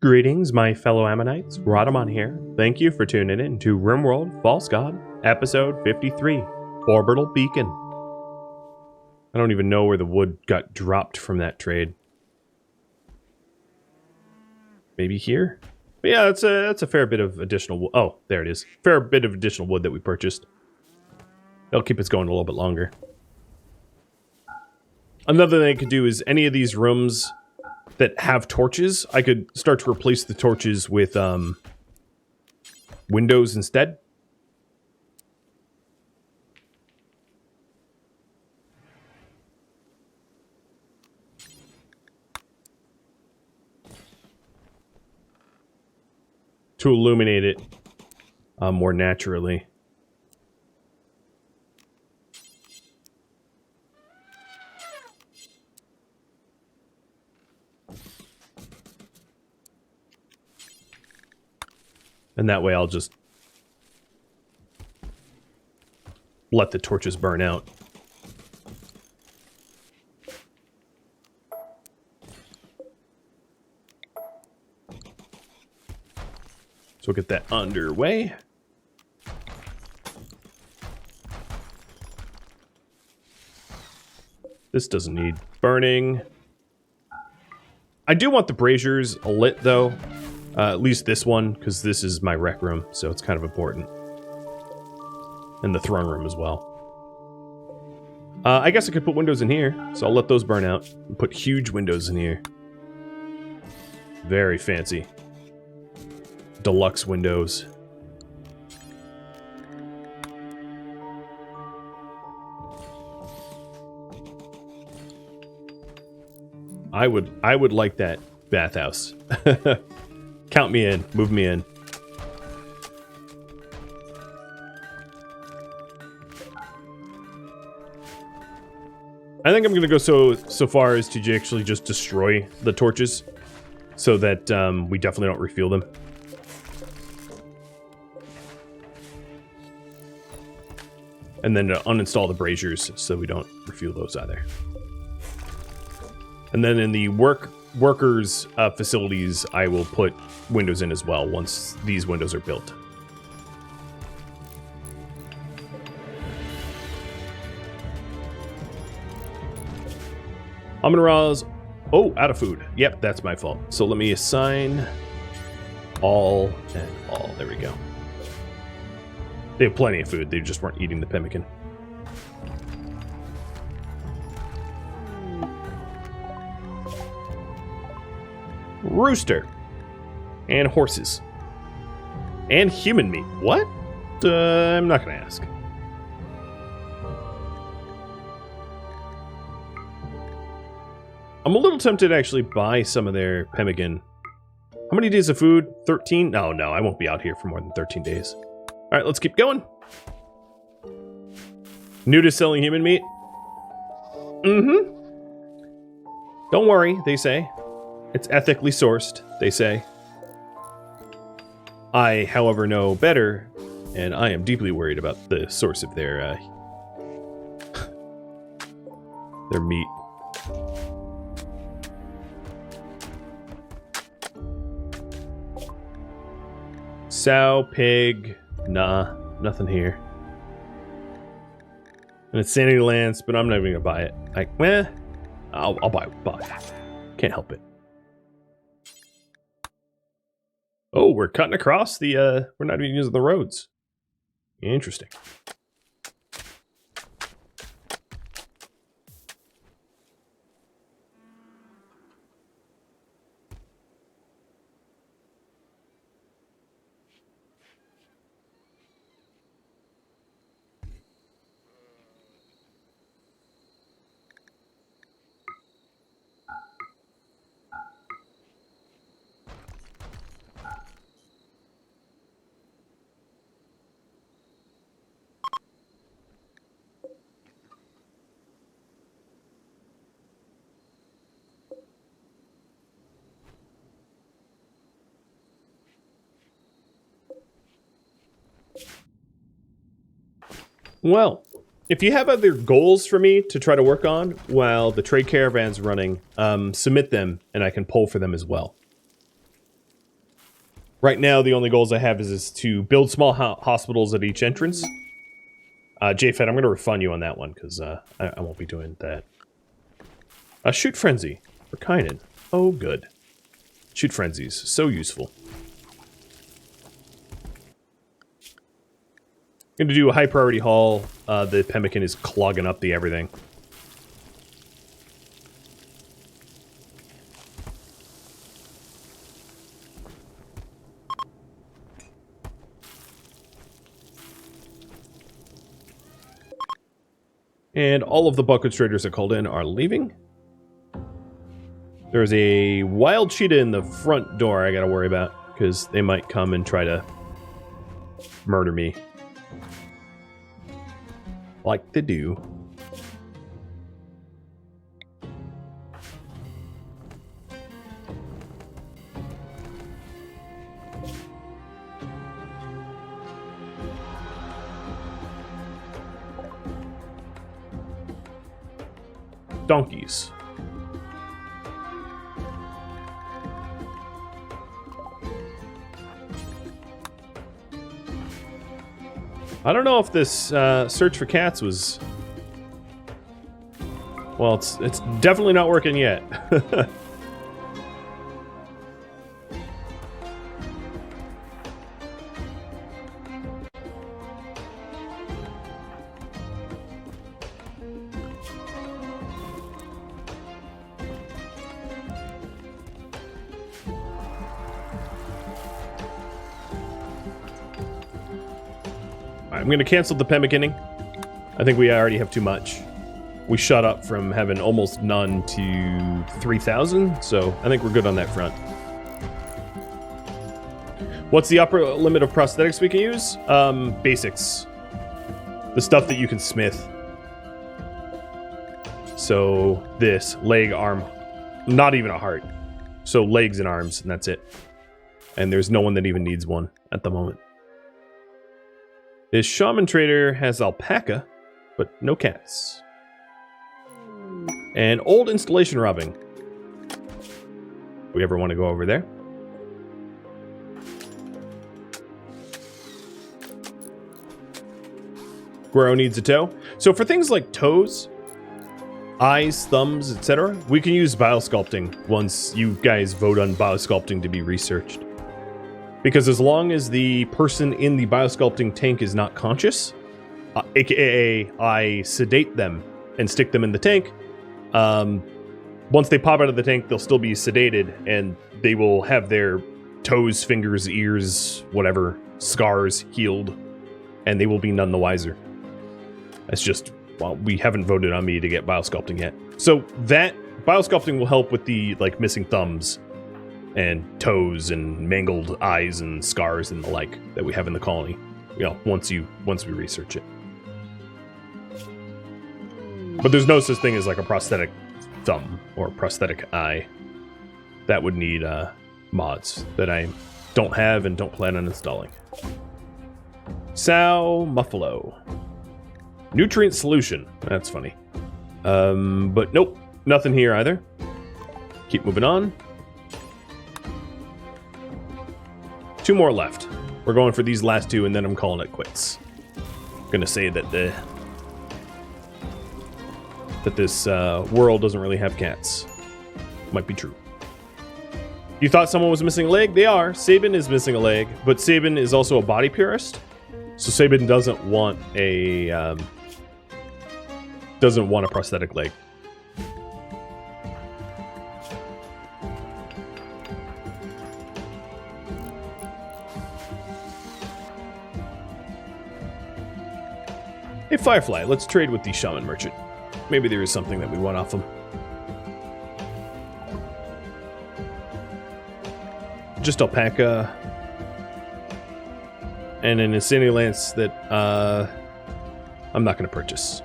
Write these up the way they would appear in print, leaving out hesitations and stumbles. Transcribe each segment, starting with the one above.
Greetings, my fellow Ammonites. Rhadamant here. Thank you for tuning in to RimWorld False God, episode 53, Orbital Beacon. I don't even know where the wood got dropped from that trade. Maybe here? But yeah, that's a fair bit of additional wood. Oh, there it is. Fair bit of additional wood that we purchased. It'll keep us going a little bit longer. Another thing I could do is any of these rooms that have torches, I could start to replace the torches with windows instead. To illuminate it more naturally. And that way I'll just let the torches burn out. So we'll get that underway. This doesn't need burning. I do want the braziers lit though. At least this one, because this is my rec room, so it's kind of important. And the throne room as well. I guess I could put windows in here, so I'll let those burn out. And put huge windows in here. Very fancy. Deluxe windows. I would like that bathhouse. Count me in. Move me in. I think I'm going to go so far as to actually just destroy the torches so that we definitely don't refuel them. And then to uninstall the braziers so we don't refuel those either. And then in the workers' facilities, I will put windows in as well once these windows are built. Amun-Ra's... Oh, out of food. Yep, that's my fault. So let me assign all and all. There we go. They have plenty of food. They just weren't eating the pemmican. Rooster. And horses. And human meat. What? I'm not going to ask. I'm a little tempted to actually buy some of their pemmican. How many days of food? 13? No, I won't be out here for more than 13 days. Alright, let's keep going. New to selling human meat? Mm-hmm. Don't worry, they say. It's ethically sourced, they say. I, however, know better, and I am deeply worried about the source of their meat. Sow, pig, nah, nothing here. And it's Sanity Lance, but I'm not even gonna buy it. I'll buy it. Can't help it. Oh, we're cutting across the, we're not even using the roads. Interesting. Well, if you have other goals for me to try to work on while the trade caravan's running, submit them and I can poll for them as well. Right now, the only goals I have is to build small hospitals at each entrance. JFed, I'm going to refund you on that one, because I won't be doing that. Shoot Frenzy for Kynan. Oh, good. Shoot Frenzies. So useful. Going to do a high priority haul. The pemmican is clogging up the everything. And all of the bucket traders that called in are leaving. There's a wild cheetah in the front door I gotta worry about, because they might come and try to murder me. Like they do. Donkeys. I don't know if this search for cats was... Well, it's definitely not working yet. I'm going to cancel the pemmicking. I think we already have too much. We shot up from having almost none to 3,000, so I think we're good on that front. What's the upper limit of prosthetics we can use? Basics. The stuff that you can smith. So this, leg, arm, not even a heart. So legs and arms, and that's it. And there's no one that even needs one at the moment. This shaman trader has alpaca, but no cats. And old installation robbing. We ever want to go over there? Guero needs a toe. So for things like toes, eyes, thumbs, etc., we can use biosculpting once you guys vote on biosculpting to be researched. Because as long as the person in the biosculpting tank is not conscious, aka I sedate them and stick them in the tank, once they pop out of the tank, they'll still be sedated, and they will have their toes, fingers, ears, whatever, scars healed, and they will be none the wiser. That's just, well, we haven't voted on me to get biosculpting yet. So that, biosculpting will help with the, like, missing thumbs and toes and mangled eyes and scars and the like that we have in the colony, you know, once we research it. But there's no such thing as like a prosthetic thumb or a prosthetic eye. That would need mods that I don't have and don't plan on installing. Sow Muffalo. Nutrient solution. That's funny. But nope, nothing here either. Keep moving on. 2 more left. We're going for these last 2, and then I'm calling it quits. I'm gonna say that this world doesn't really have cats. Might be true. You thought someone was missing a leg? They are. Sabin is missing a leg, but Sabin is also a body purist, so Sabin doesn't want a prosthetic leg. Hey, Firefly, let's trade with the Shaman Merchant. Maybe there is something that we want off him. Just alpaca. And an Insanity Lance that I'm not going to purchase.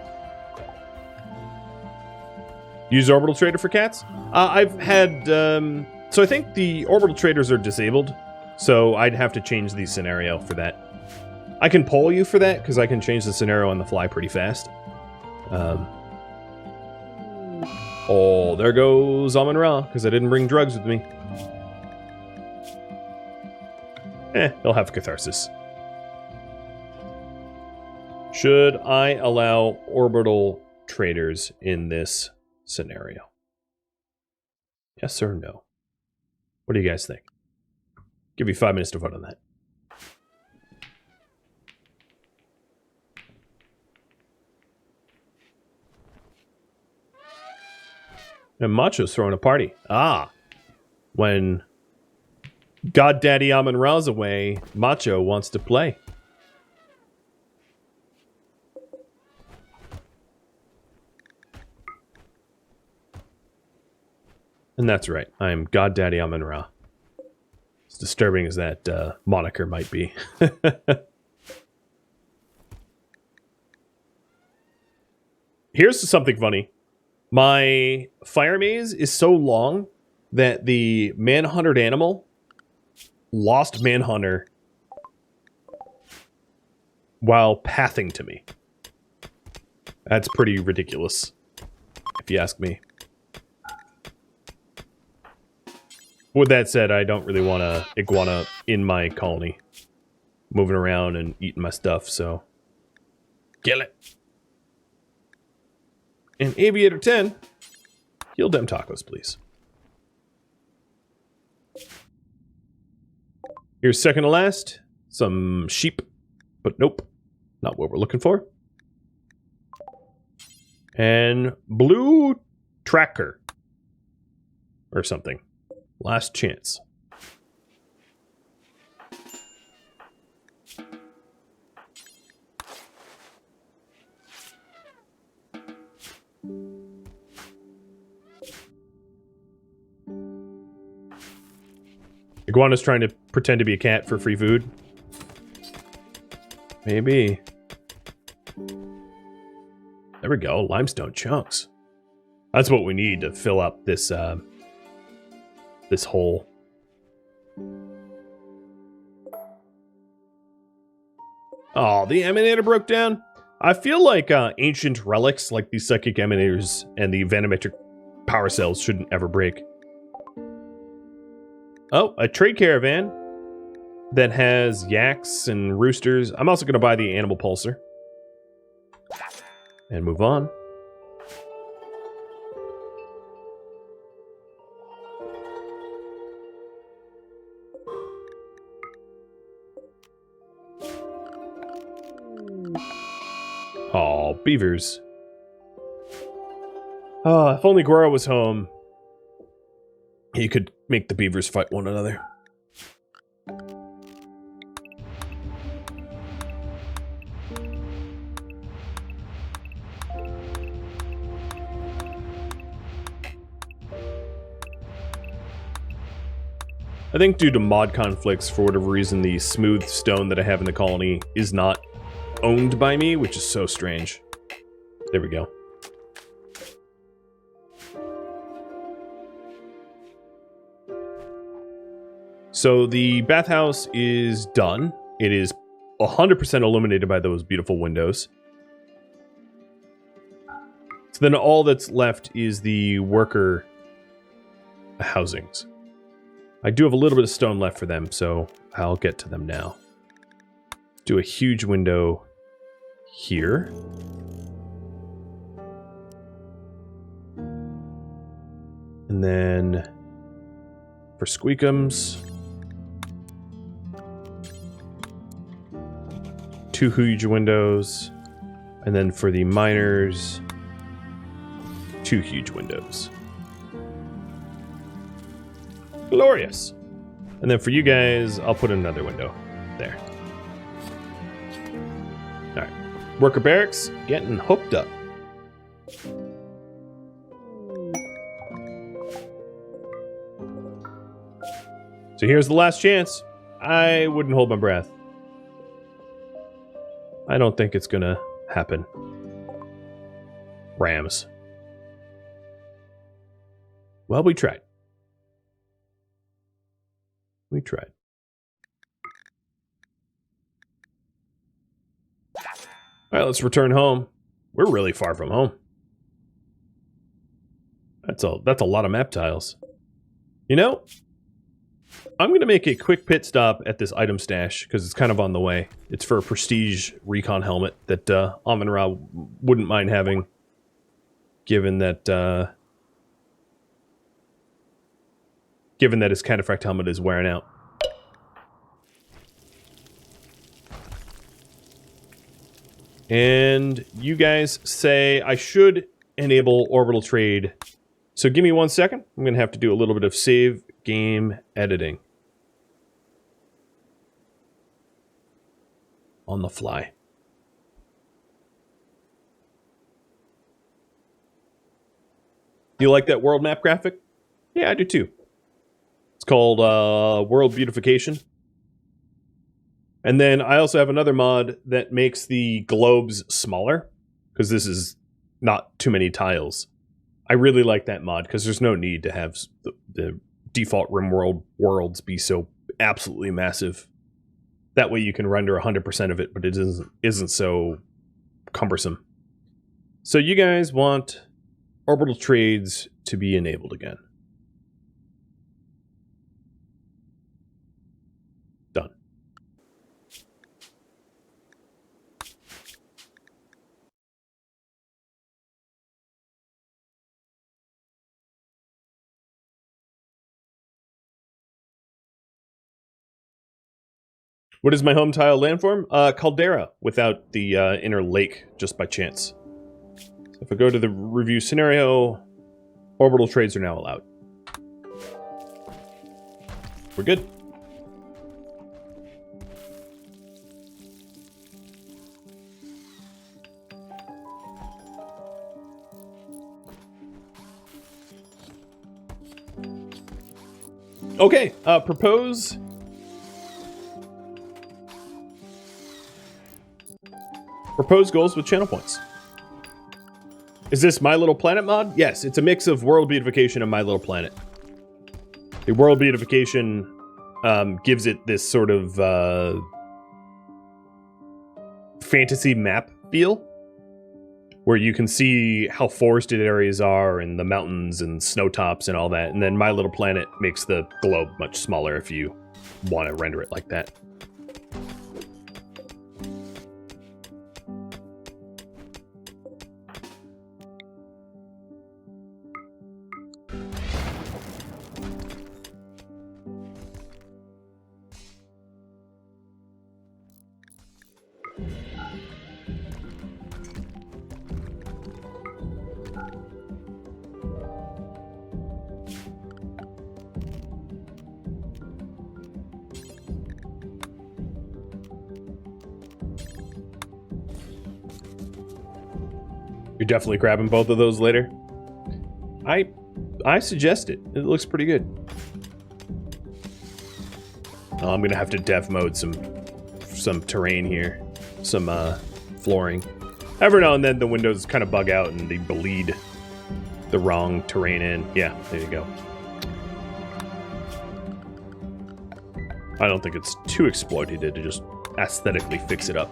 Use Orbital Trader for cats? I've had... so I think the Orbital Traders are disabled, so I'd have to change the scenario for that. I can poll you for that, because I can change the scenario on the fly pretty fast. Oh, there goes Amon Ra, because I didn't bring drugs with me. He'll have catharsis. Should I allow orbital traders in this scenario? Yes or no? What do you guys think? Give you 5 minutes to vote on that. And Macho's throwing a party. Ah. When Goddaddy Amun-Ra's away, Macho wants to play. And that's right. I am Goddaddy Amun-Ra. As disturbing as that moniker might be. Here's something funny. My fire maze is so long that the manhuntered animal lost manhunter while pathing to me. That's pretty ridiculous, if you ask me. With that said, I don't really want an iguana in my colony, moving around and eating my stuff, so kill it. And Aviator 10, heal them tacos, please. Here's second to last, some sheep, but nope, not what we're looking for. And blue tracker, or something. Last chance. Iguana's trying to pretend to be a cat for free food. Maybe. There we go, limestone chunks. That's what we need to fill up this this hole. Oh, the emanator broke down. I feel like ancient relics like these psychic emanators and the vanometric power cells shouldn't ever break. Oh, a trade caravan that has yaks and roosters. I'm also going to buy the animal pulsar. And move on. Oh, beavers. Oh, if only Goro was home. He could make the beavers fight one another. I think due to mod conflicts, for whatever reason, the smooth stone that I have in the colony is not owned by me, which is so strange. There we go. So the bathhouse is done. It is 100% illuminated by those beautiful windows. So then all that's left is the worker housings. I do have a little bit of stone left for them, so I'll get to them now. Do a huge window here. And then for squeakums, 2 huge windows. And then for the miners, 2 huge windows. Glorious. And then for you guys, I'll put another window there. Alright. Worker barracks getting hooked up. So here's the last chance. I wouldn't hold my breath. I don't think it's gonna happen. Rams. Well, we tried. We tried. All right, let's return home. We're really far from home. That's a lot of map tiles. You know, I'm going to make a quick pit stop at this item stash, because it's kind of on the way. It's for a prestige recon helmet that Amun-Ra wouldn't mind having, given that his cataphract helmet is wearing out. And you guys say I should enable orbital trade. So give me 1 second. I'm going to have to do a little bit of save game editing. On the fly. Do you like that world map graphic? Yeah, I do too. It's called World Beautification. And then I also have another mod that makes the globes smaller, because this is not too many tiles. I really like that mod, because there's no need to have the default RimWorld worlds be so absolutely massive. That way you can render 100% of it, but it isn't so cumbersome. So you guys want orbital trades to be enabled again. Done. What is my home tile landform? Caldera, without the inner lake, just by chance. So if I go to the review scenario, orbital trades are now allowed. We're good. Okay, propose goals with channel points. Is this My Little Planet mod? Yes, it's a mix of World Beautification and My Little Planet. The World Beautification gives it this sort of fantasy map feel, where you can see how forested areas are and the mountains and snowtops and all that. And then My Little Planet makes the globe much smaller if you want to render it like that. You're definitely grabbing both of those later. I suggest it. It looks pretty good. Oh, I'm gonna have to dev mode some terrain here, some flooring. Every now and then the windows kind of bug out and they bleed the wrong terrain in. Yeah, there you go. I don't think it's too exploited to just aesthetically fix it up.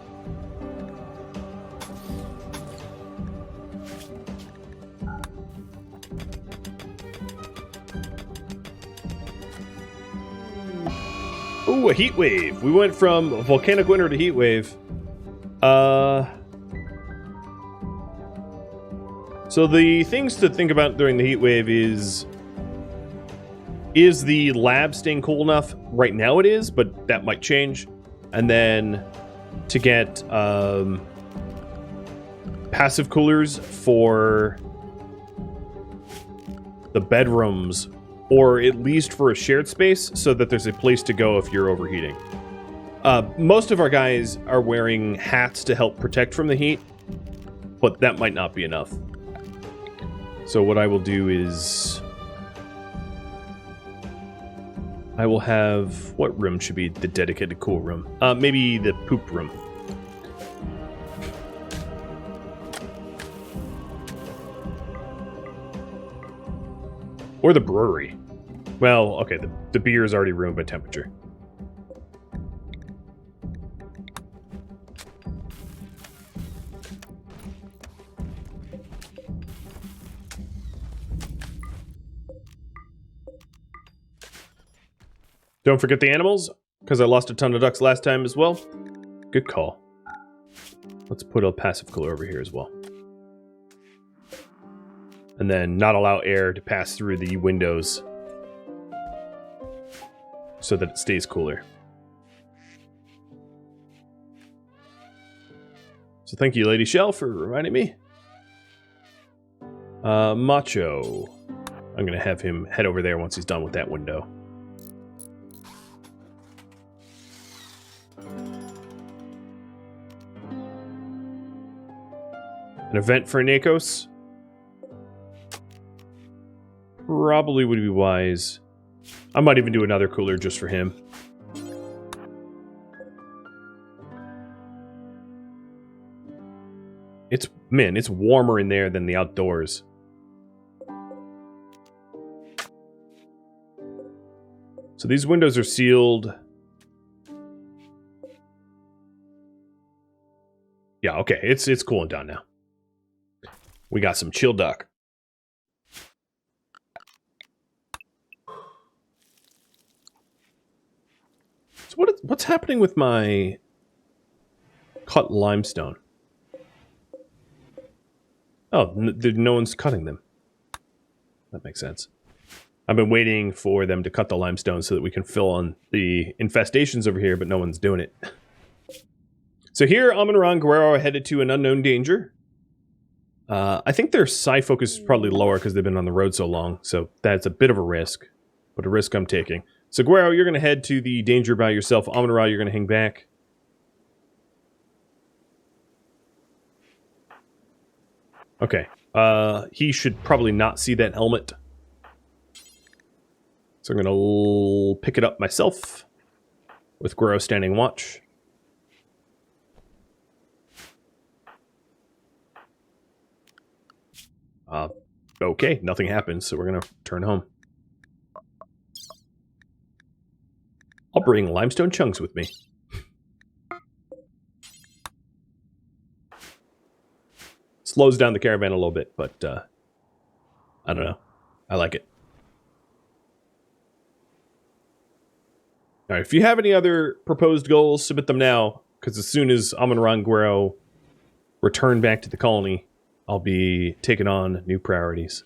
Ooh, a heat wave. We went from volcanic winter to heat wave. So the things to think about during the heat wave is the lab staying cool enough? Right now it is, but that might change. And then to get passive coolers for the bedrooms, or at least for a shared space, so that there's a place to go if you're overheating. Most of our guys are wearing hats to help protect from the heat, but that might not be enough. So what I will do is I will have... What room should be the dedicated cool room? Maybe the poop room. Or the brewery. Well, okay, the beer is already ruined by temperature. Don't forget the animals, because I lost a ton of ducks last time as well. Good call. Let's put a passive cooler over here as well. And then not allow air to pass through the windows so that it stays cooler. So thank you, Lady Shell, for reminding me. Macho. I'm going to have him head over there once he's done with that window. An event for Nakos? Probably would be wise. I might even do another cooler just for him. It's warmer in there than the outdoors. So these windows are sealed. Yeah, okay, it's cooling down now. We got some chill duck. So what's happening with my cut limestone? Oh, no one's cutting them. That makes sense. I've been waiting for them to cut the limestone so that we can fill on the infestations over here, but no one's doing it. So here, Amon-Ra and Guerrero are headed to an unknown danger. I think their psi focus is probably lower because they've been on the road so long, so that's a bit of a risk, but a risk I'm taking. So Guerrero, you're going to head to the danger by yourself. Amon-Ra, you're going to hang back. Okay. He should probably not see that helmet. So I'm going to pick it up myself with Guerrero standing watch. Okay, nothing happens, so we're going to turn home. I'll bring limestone chunks with me. Slows down the caravan a little bit, but I don't know. I like it. All right, if you have any other proposed goals, submit them now, because as soon as Amon-Ra and Guerrero return back to the colony, I'll be taking on new priorities.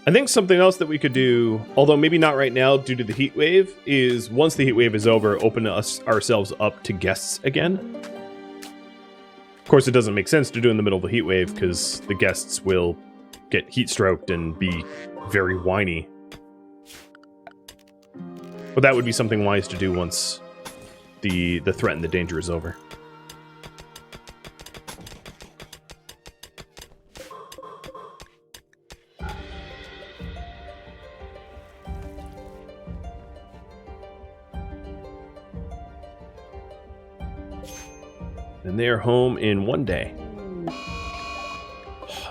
I think something else that we could do, although maybe not right now due to the heat wave, is once the heat wave is over, open ourselves up to guests again. Of course, it doesn't make sense to do in the middle of the heat wave because the guests will get heat stroked and be very whiny. But that would be something wise to do once the threat and the danger is over. And they are home in one day.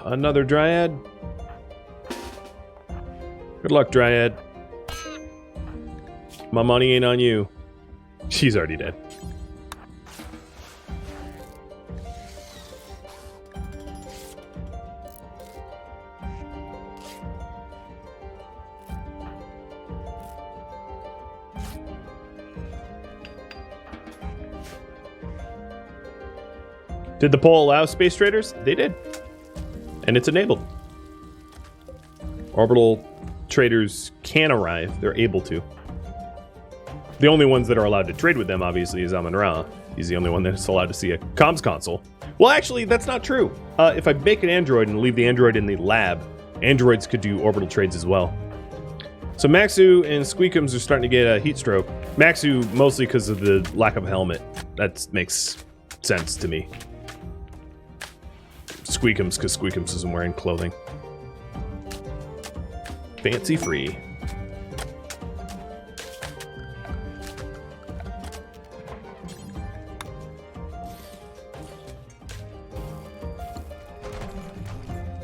Another Dryad. Good luck, Dryad. My money ain't on you. She's already dead. Did the poll allow space traders? They did. And it's enabled. Orbital traders can arrive. They're able to. The only ones that are allowed to trade with them, obviously, is Amon-Ra. He's the only one that's allowed to see a comms console. Well, actually, that's not true. If I make an android and leave the android in the lab, androids could do orbital trades as well. So Maxu and Squeakums are starting to get a heat stroke. Maxu, mostly because of the lack of a helmet. That makes sense to me. Squeakums, because Squeakums isn't wearing clothing. Fancy free.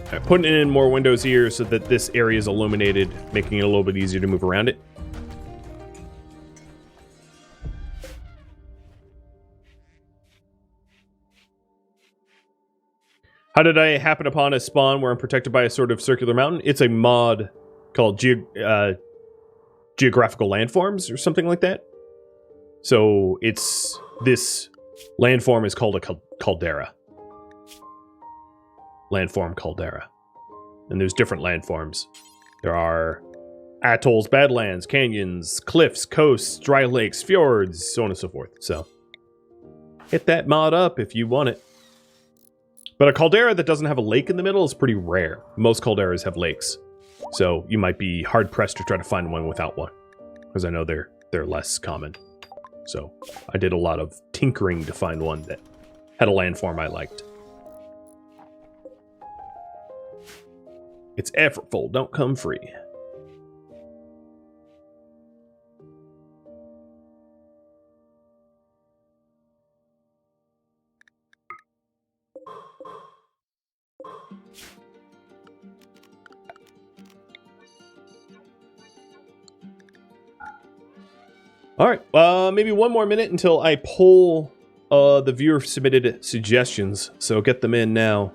Alright, putting in more windows here so that this area is illuminated, making it a little bit easier to move around it. How did I happen upon a spawn where I'm protected by a sort of circular mountain? It's a mod called Geographical Landforms or something like that. So it's this landform is called a caldera. Landform caldera. And there's different landforms. There are atolls, badlands, canyons, cliffs, coasts, dry lakes, fjords, so on and so forth. So hit that mod up if you want it. But a caldera that doesn't have a lake in the middle is pretty rare. Most calderas have lakes. So you might be hard-pressed to try to find one without one. Because I know they're less common. So I did a lot of tinkering to find one that had a landform I liked. It's effortful, don't come free. All right, maybe one more minute until I poll the viewer submitted suggestions. So get them in now,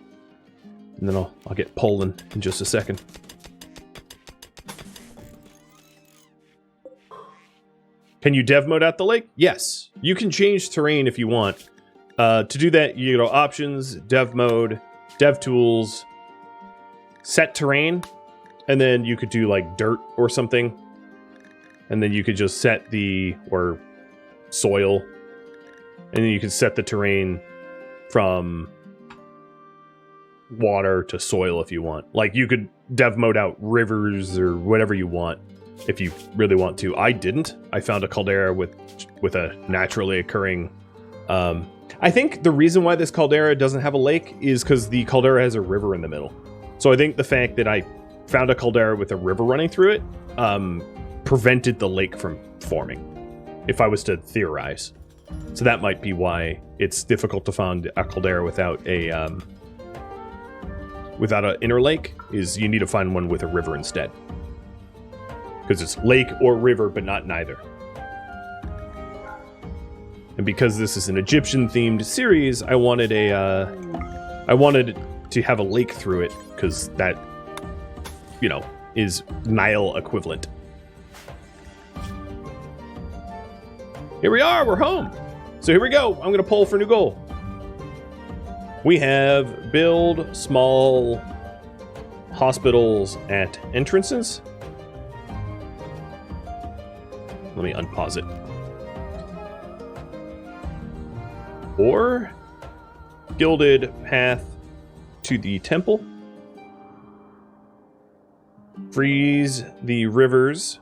and then I'll get polling in just a second. Can you dev mode out the lake? Yes, you can change terrain if you want. To do that, you go to options, dev mode, dev tools, set terrain, and then you could do like dirt or something. And then you could just set or soil. And then you could set the terrain from water to soil if you want. Like you could dev mode out rivers or whatever you want if you really want to. I didn't. I found a caldera with a naturally occurring... I think the reason why this caldera doesn't have a lake is because the caldera has a river in the middle. So I think the fact that I found a caldera with a river running through it... prevented the lake from forming, if I was to theorize. So that might be why it's difficult to find a caldera without an inner lake, is you need to find one with a river instead. Because it's lake or river, but not neither. And because this is an Egyptian-themed series, I wanted to have a lake through it, because that, is Nile equivalent. Here we are, we're home. So here we go. I'm going to poll for new goal. We have build small hospitals at entrances. Let me unpause it. Or gilded path to the temple. Freeze the rivers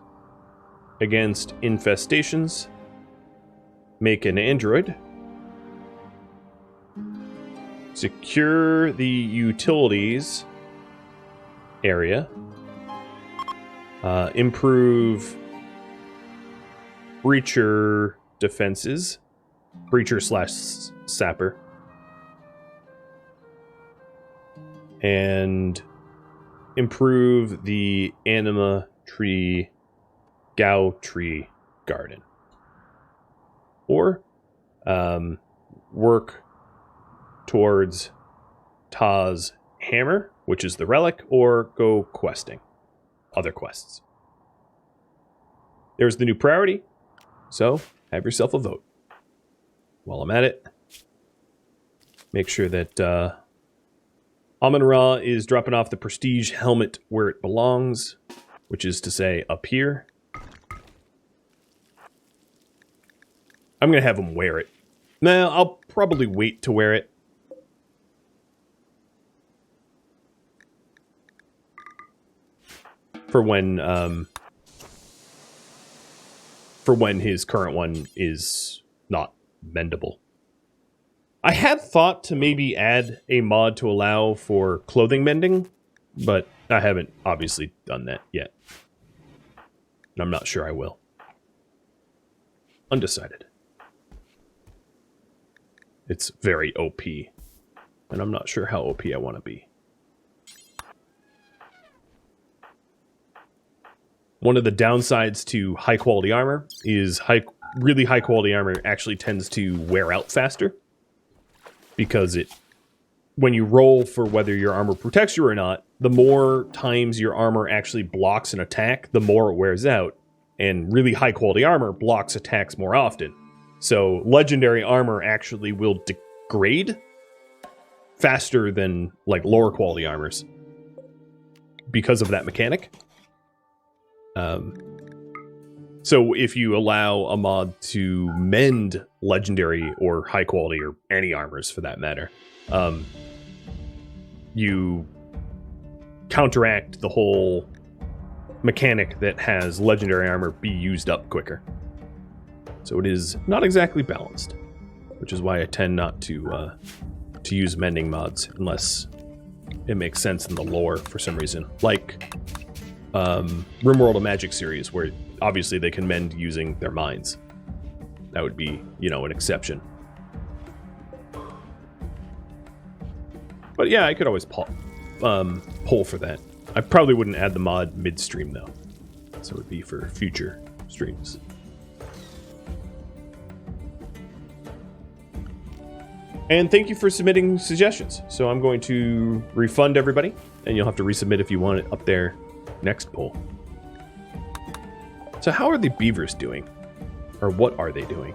against infestations. Make an android. Secure the utilities area. Improve breacher defenses. Breacher / sapper. And improve the anima tree, Gao tree garden. Or work towards Ta's hammer, which is the relic, or go questing. Other quests. There's the new priority. So, have yourself a vote. While I'm at it, make sure that Amun-Ra is dropping off the prestige helmet where it belongs, which is to say up here. I'm going to have him wear it. Nah, I'll probably wait to wear it. For when his current one is not mendable. I had thought to maybe add a mod to allow for clothing mending, but I haven't obviously done that yet. And I'm not sure I will. Undecided. It's very OP, and I'm not sure how OP I want to be. One of the downsides to high-quality armor is really high-quality armor actually tends to wear out faster, because it when you roll for whether your armor protects you or not, the more times your armor actually blocks an attack, the more it wears out. And really high quality armor blocks attacks more often. So legendary armor actually will degrade faster than like lower quality armors because of that mechanic. So if you allow a mod to mend legendary or high quality or any armors for that matter, you counteract the whole mechanic that has legendary armor be used up quicker. So it is not exactly balanced, which is why I tend not to use mending mods unless it makes sense in the lore for some reason. Like RimWorld of Magic series, where obviously they can mend using their minds. That would be, an exception. But yeah, I could always pull for that. I probably wouldn't add the mod midstream though. So it would be for future streams. And thank you for submitting suggestions. So I'm going to refund everybody, and you'll have to resubmit if you want it up there next poll. So how are the beavers doing? Or what are they doing?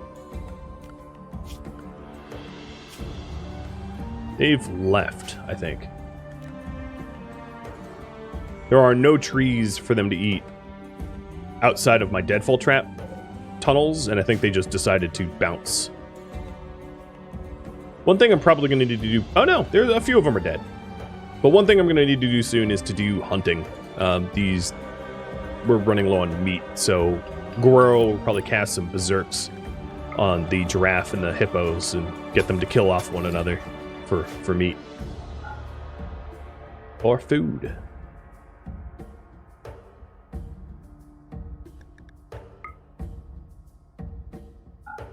They've left, I think. There are no trees for them to eat outside of my deadfall trap tunnels, and I think they just decided to bounce. One thing I'm probably going to need to do... Oh no, there's a few of them are dead. But one thing I'm going to need to do soon is to do hunting. We're running low on meat, so Goro will probably cast some berserks on the giraffe and the hippos and get them to kill off one another for meat. Or food.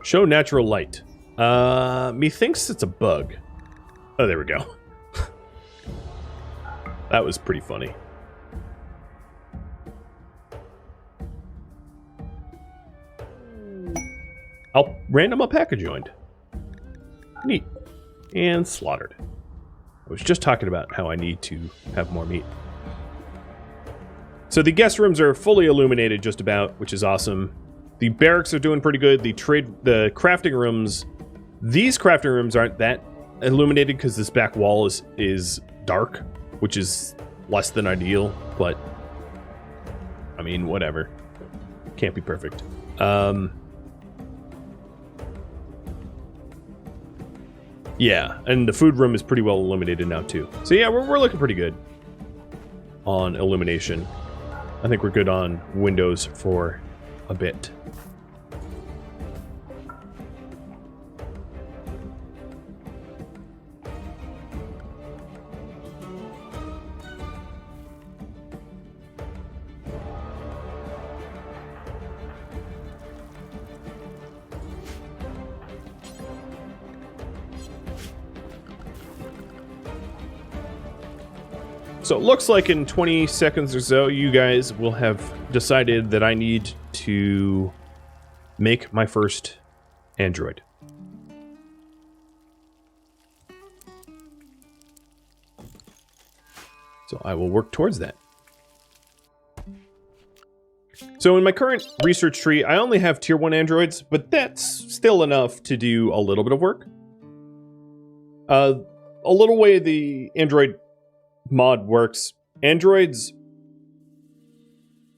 Show natural light. Methinks it's a bug. Oh, there we go. That was pretty funny. Random alpaca joined. Neat. And slaughtered. I was just talking about how I need to have more meat. So the guest rooms are fully illuminated just about, which is awesome. The barracks are doing pretty good. The crafting rooms, these crafting rooms aren't that illuminated because this back wall is dark, which is less than ideal, but I mean, whatever. Can't be perfect. Yeah, and the food room is pretty well illuminated now too. So yeah, we're looking pretty good on illumination. I think we're good on windows for a bit. So it looks like in 20 seconds or so, you guys will have decided that I need to make my first android. So I will work towards that. So in my current research tree, I only have tier 1 androids, but that's still enough to do a little bit of work. A little way the android mod works, androids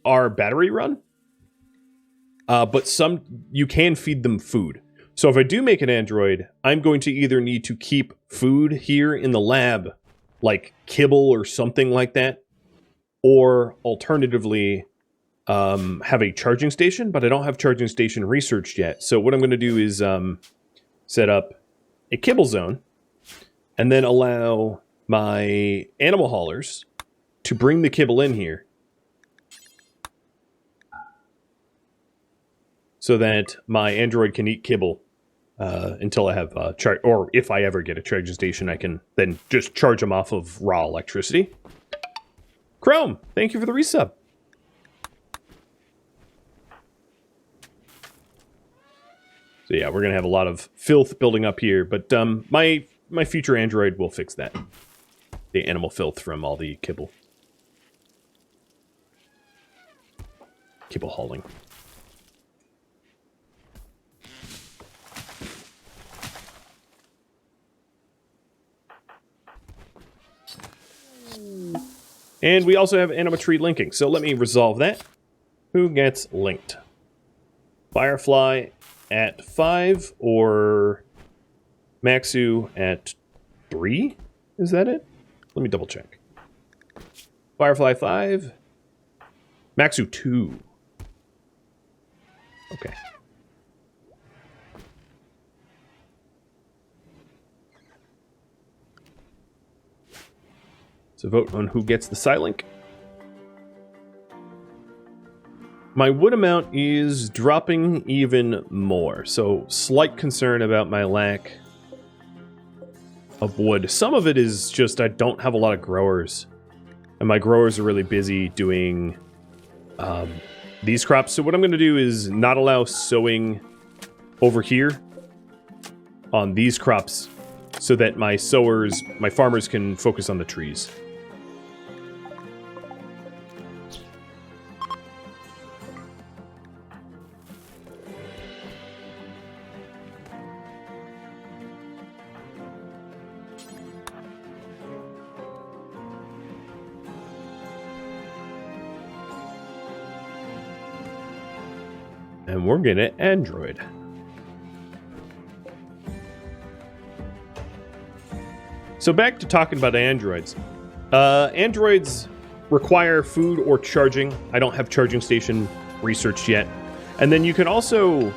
are battery run, but some you can feed them food. So if I do make an android, I'm going to either need to keep food here in the lab, like kibble or something like that, or alternatively have a charging station, but I don't have charging station researched yet. So what I'm going to do is set up a kibble zone and then allow my animal haulers to bring the kibble in here so that my android can eat kibble until I have or if I ever get a charging station, I can then just charge them off of raw electricity. Chrome, thank you for the resub. So yeah, we're gonna have a lot of filth building up here, but my my future android will fix that. The animal filth from all the kibble. Kibble hauling. And we also have animatree linking, so let me resolve that. Who gets linked? Firefly at 5 or Maxu at 3? Is that it? Let me double check. Firefly 5. Maxu 2. Okay. So vote on who gets the Silink. My wood amount is dropping even more, so slight concern about my lack of wood. Some of it is just I don't have a lot of growers, and my growers are really busy doing these crops. So what I'm going to do is not allow sowing over here on these crops so that my farmers can focus on the trees. And we're gonna Android. So back to talking about androids. Androids require food or charging. I don't have charging station researched yet. And then you can also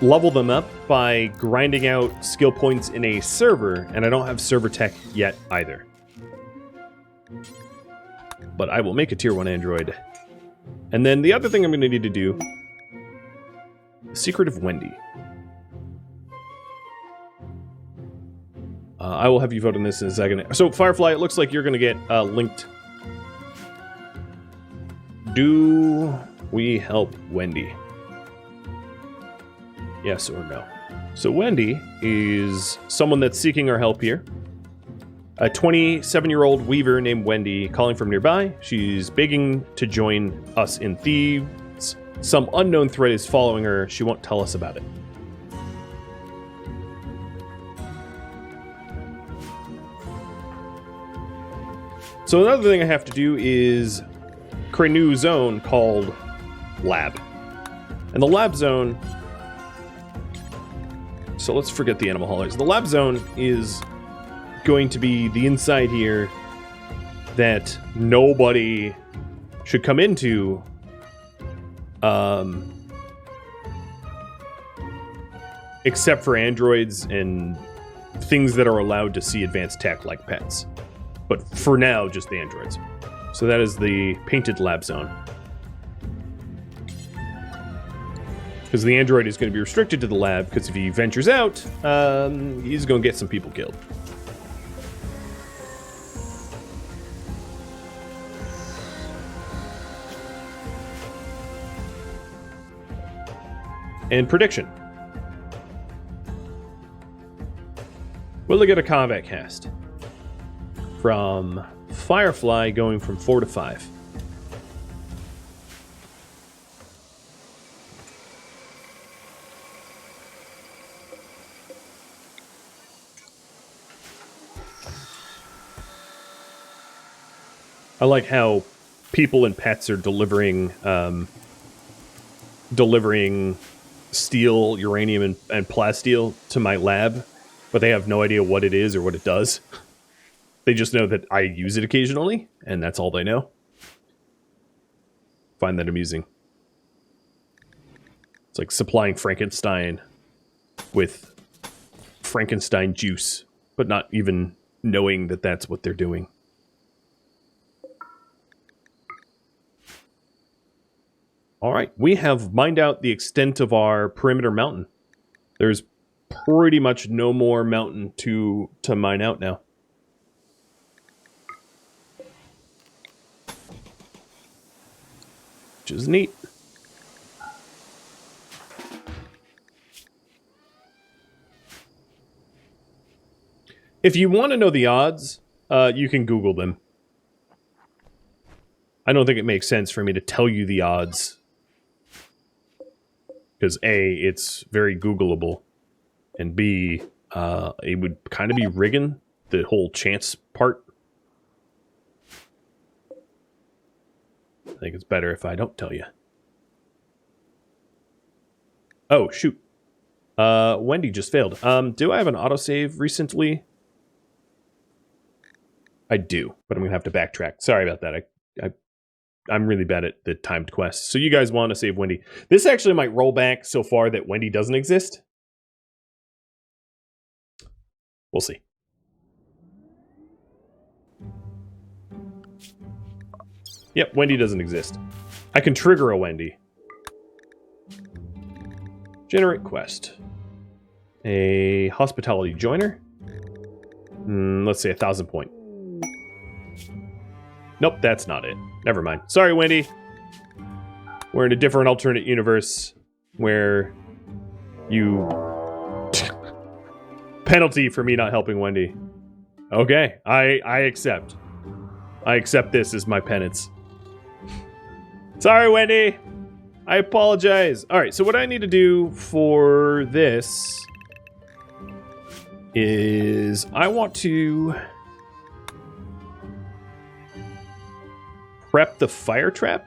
level them up by grinding out skill points in a server, and I don't have server tech yet either. But I will make a tier 1 android. And then the other thing I'm going to need to do, the Secret of Wendy. I will have you vote on this in a second. So Firefly, it looks like you're going to get linked. Do we help Wendy? Yes or no? So Wendy is someone that's seeking our help here. A 27-year-old weaver named Wendy calling from nearby. She's begging to join us in Thieves. Some unknown threat is following her. She won't tell us about it. So another thing I have to do is create a new zone called Lab. And the Lab zone... So let's forget the animal haulers. The Lab zone is going to be the inside here that nobody should come into except for androids and things that are allowed to see advanced tech like pets. But for now, just the androids. So that is the painted lab zone. Because the android is going to be restricted to the lab, because if he ventures out, he's going to get some people killed. And prediction. Will they get a combat cast? From Firefly going from 4 to 5. I like how people and pets are delivering steel, uranium, and plasteel to my lab, but they have no idea what it is or what it does. They just know that I use it occasionally, and that's all they know. Find that amusing. It's like supplying Frankenstein with Frankenstein juice, but not even knowing that that's what they're doing. All right, we have mined out the extent of our perimeter mountain. There's pretty much no more mountain to mine out now. Which is neat. If you want to know the odds, you can Google them. I don't think it makes sense for me to tell you the odds. Because A, it's very Googleable. And B, it would kind of be rigging the whole chance part. I think it's better if I don't tell you. Oh, shoot. Wendy just failed. Do I have an autosave recently? I do, but I'm going to have to backtrack. Sorry about that. I'm really bad at the timed quests. So you guys want to save Wendy. This actually might roll back so far that Wendy doesn't exist. We'll see. Yep, Wendy doesn't exist. I can trigger a Wendy. Generate quest. A hospitality joiner. Let's say 1,000 point. Nope, that's not it. Never mind. Sorry, Wendy. We're in a different alternate universe where you... Penalty for me not helping Wendy. Okay, I accept. I accept this as my penance. Sorry, Wendy. I apologize. All right, so what I need to do for this is I want to prep the fire trap.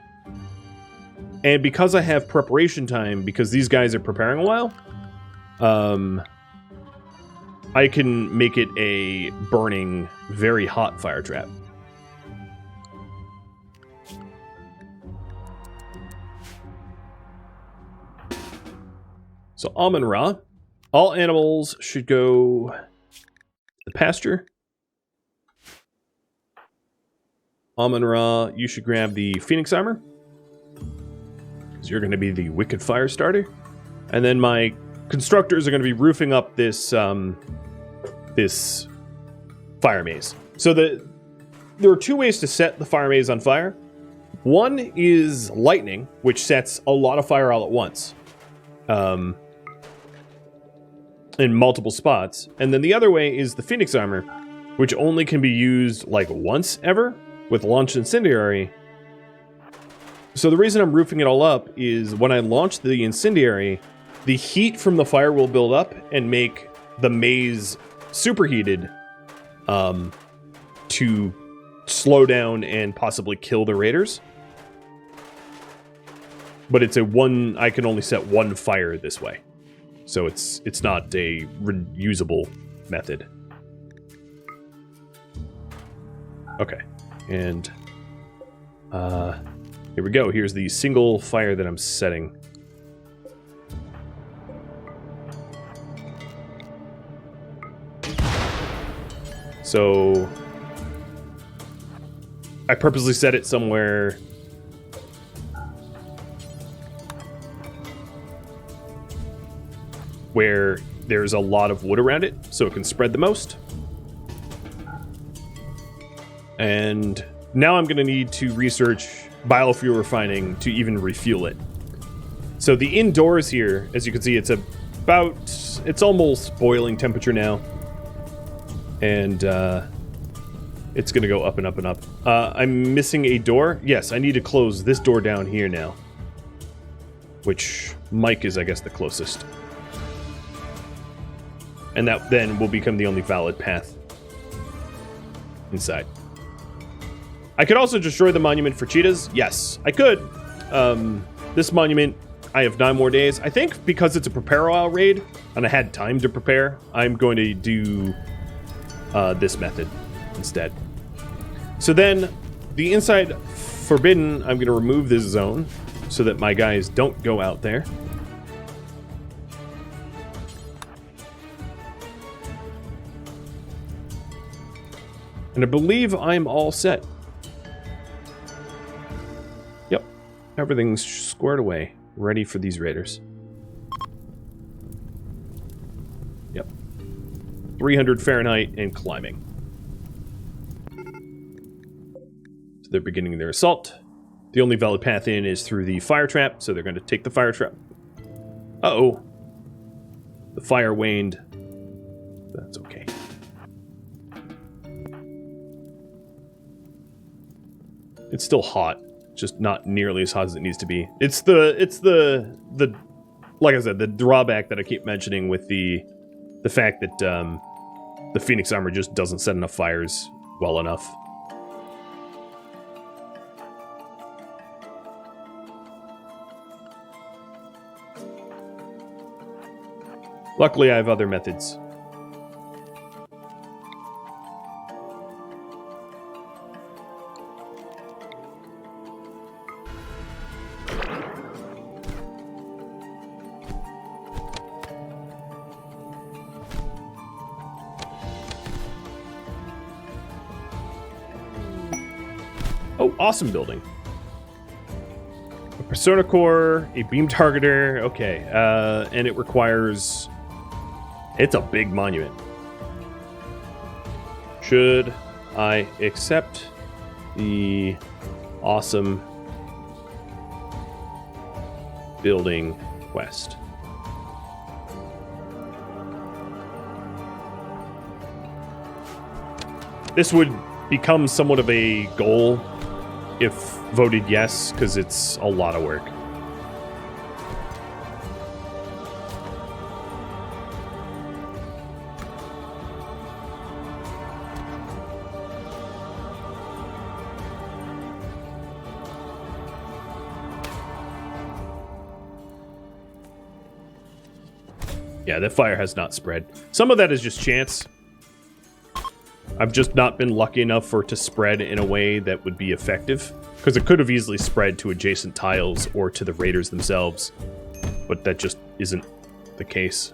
And because I have preparation time, because these guys are preparing a while, I can make it a burning, very hot fire trap. So Amun-Ra, all animals should go to the pasture. Amun-Ra, you should grab the Phoenix armor, because you're going to be the wicked fire starter. And then my constructors are going to be roofing up this this fire maze. So there are two ways to set the fire maze on fire. One is lightning, which sets a lot of fire all at once. In multiple spots. And then the other way is the Phoenix armor, which only can be used like once ever with launch incendiary. So the reason I'm roofing it all up is when I launch the incendiary, the heat from the fire will build up and make the maze superheated to slow down and possibly kill the raiders. But it's I can only set one fire this way. So it's not a reusable method. Okay, and here we go. Here's the single fire that I'm setting. So I purposely set it somewhere where there's a lot of wood around it, so it can spread the most. And now I'm going to need to research biofuel refining to even refuel it. So the indoors here, as you can see, it's almost boiling temperature now. And it's going to go up and up and up. I'm missing a door. Yes, I need to close this door down here now. Which Mike is, I guess, the closest. And that then will become the only valid path inside. I could also destroy the monument for cheetahs. Yes, I could. This monument, I have 9 more days. I think because it's a prepare oil raid, and I had time to prepare, I'm going to do this method instead. So then, the inside forbidden, I'm going to remove this zone so that my guys don't go out there. And I believe I'm all set. Yep. Everything's squared away. Ready for these raiders. Yep. 300 Fahrenheit and climbing. So they're beginning their assault. The only valid path in is through the fire trap, so they're going to take the fire trap. Uh-oh. The fire waned. That's okay. It's still hot, just not nearly as hot as it needs to be. It's the like I said, the drawback that I keep mentioning with the fact that the Phoenix armor just doesn't set enough fires well enough. Luckily, I have other methods. Oh, awesome building. A persona core, a beam targeter. Okay, and it requires... It's a big monument. Should I accept the awesome building quest? This would become somewhat of a goal if voted yes, because it's a lot of work. Yeah, that fire has not spread. Some of that is just chance. I've just not been lucky enough for it to spread in a way that would be effective. Because it could have easily spread to adjacent tiles or to the raiders themselves. But that just isn't the case.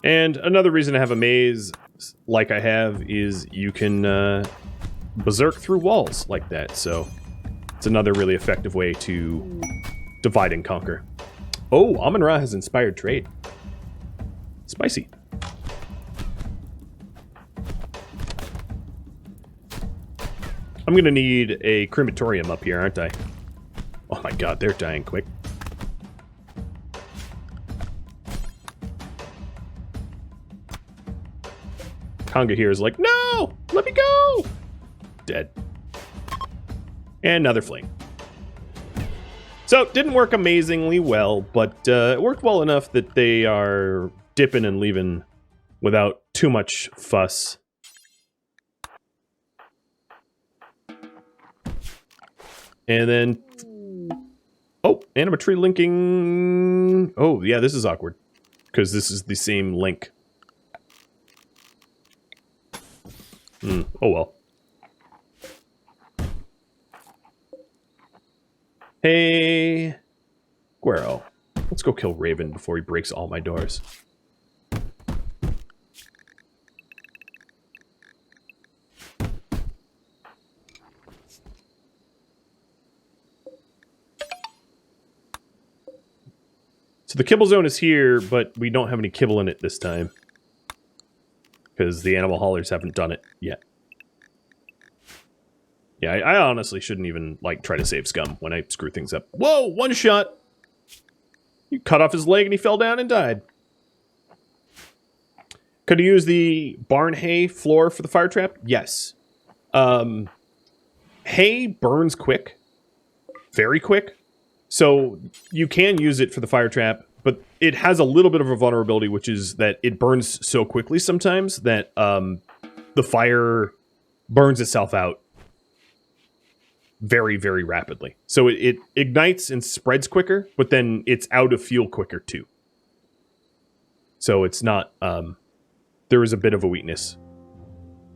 And another reason to have a maze like I have is you can berserk through walls like that. So it's another really effective way to divide and conquer. Oh, Amun-Ra has inspired trade. Spicy. I'm going to need a crematorium up here, aren't I? Oh my god, they're dying quick. Conga here is like, no! Let me go! Dead. And another fling. So, it didn't work amazingly well, but it worked well enough that they are dipping and leaving without too much fuss. And then... Oh, animatree linking... Oh, yeah, this is awkward. Because this is the same link. Oh well. Hey, Guero. Let's go kill Raven before he breaks all my doors. So the kibble zone is here, but we don't have any kibble in it this time. Because the animal haulers haven't done it yet. Yeah, I honestly shouldn't even, like, try to save scum when I screw things up. Whoa, one shot! You cut off his leg and he fell down and died. Could he use the barn hay floor for the fire trap? Yes. Hay burns quick. Very quick. So you can use it for the fire trap. But it has a little bit of a vulnerability, which is that it burns so quickly sometimes that the fire burns itself out very, very rapidly. So it ignites and spreads quicker, but then it's out of fuel quicker too. So it's not... there is a bit of a weakness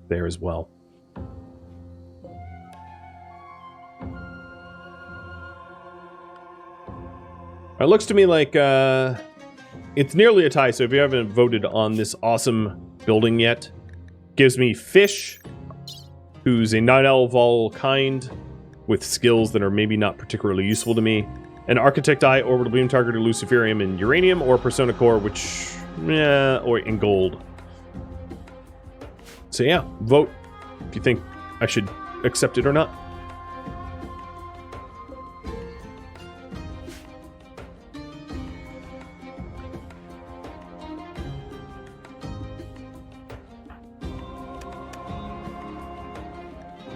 there as well. It looks to me like it's nearly a tie, so if you haven't voted on this awesome building yet, gives me Fish, who's a night owl of all kind, with skills that are maybe not particularly useful to me. An Architect Eye, Orbital Beam Targeter, Luciferium, and Uranium, or Persona Core, which, yeah, or in gold. So yeah, vote if you think I should accept it or not.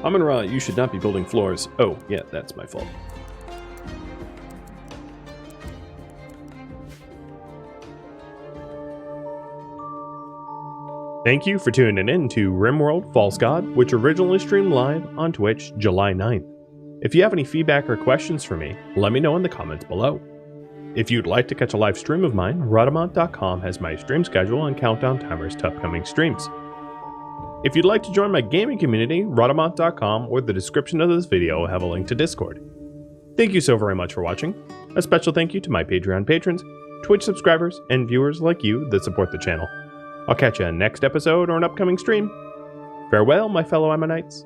Amun-Ra, you should not be building floors. Oh, yeah, that's my fault. Thank you for tuning in to RimWorld False God, which originally streamed live on Twitch July 9th. If you have any feedback or questions for me, let me know in the comments below. If you'd like to catch a live stream of mine, Rhadamant.com has my stream schedule and countdown timers to upcoming streams. If you'd like to join my gaming community, Rhadamant.com or the description of this video will have a link to Discord. Thank you so very much for watching. A special thank you to my Patreon patrons, Twitch subscribers, and viewers like you that support the channel. I'll catch you in next episode or an upcoming stream. Farewell, my fellow Ammonites.